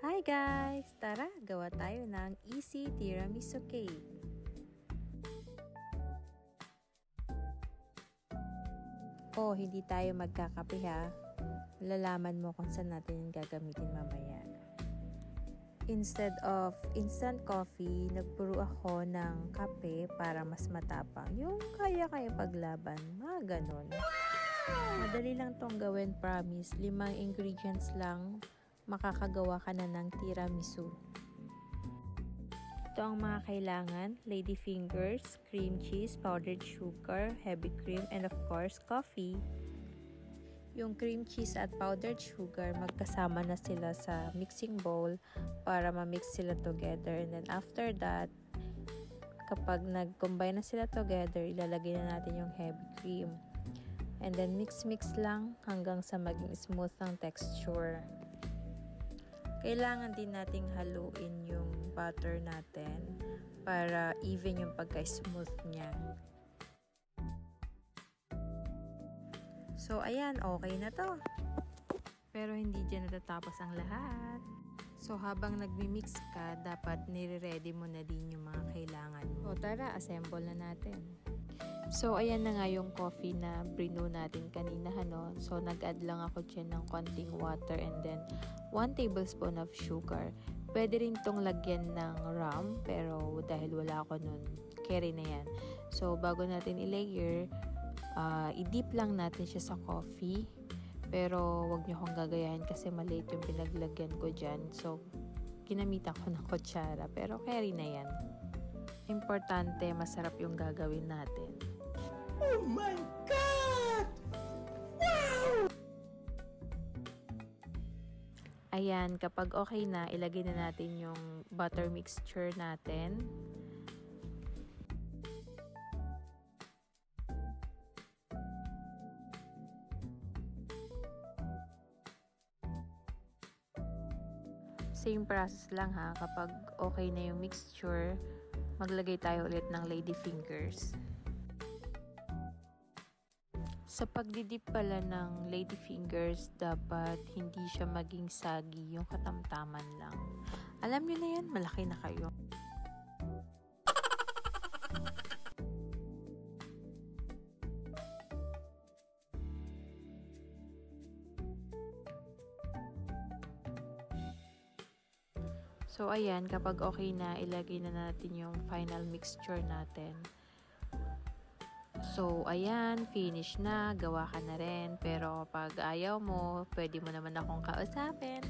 Hi guys! Tara, gawa tayo ng easy tiramisu cake. Oh, hindi tayo magkakape ha. Malalaman mo kung saan natin yung gagamitin mamaya. Instead of instant coffee, nagburo ako ng kape para mas matapang. Yung kaya-kaya paglaban, mga ganon. Madali lang tong gawin, promise. 5 ingredients lang, makakagawa ka na ng tiramisu. Ito ang mga kailangan: lady fingers, cream cheese, powdered sugar, heavy cream, and of course, coffee. Yung cream cheese at powdered sugar, magkasama na sila sa mixing bowl para ma-mix sila together. And then after that, kapag nag-combine na sila together, ilalagay na natin yung heavy cream. And then mix-mix lang hanggang sa maging smooth ang texture. Kailangan din nating haluin yung butter natin para even yung pagka-smooth niya. So, ayan, okay na to. Pero hindi dyan natatapos ang lahat. So, habang nagmi-mix ka, dapat nire-ready mo na din yung mga kailangan mo. O tara, assemble na natin. So, ayan na nga yung coffee na brew natin kanina, no? So, nag-add lang ako dyan ng konting water and then 1 tablespoon of sugar. Pwede rin itong lagyan ng rum, pero dahil wala ako nun, carry na yan. So, bago natin i-layer, i-dip lang natin siya sa coffee. Pero, wag nyo akong gagayahin kasi maliit yung pinaglagyan ko dyan. So, ginamitan ko ng kutsara, pero carry na yan. Importante, masarap yung gagawin natin. Oh my God! Wow! Ayan, kapag okay na, ilagay na natin yung butter mixture natin. Same process lang ha, kapag okay na yung mixture, maglagay tayo ulit ng lady fingers. Sa pagdidip pala ng lady fingers, dapat hindi siya maging saggy, yung katamtaman lang. Alam nyo na yan, malaki na kayo. So ayan, kapag okay na, ilagay na natin yung final mixture natin. So, ayan, finish na, gawa ka na rin. Pero pag ayaw mo, pwede mo naman akong kausapin.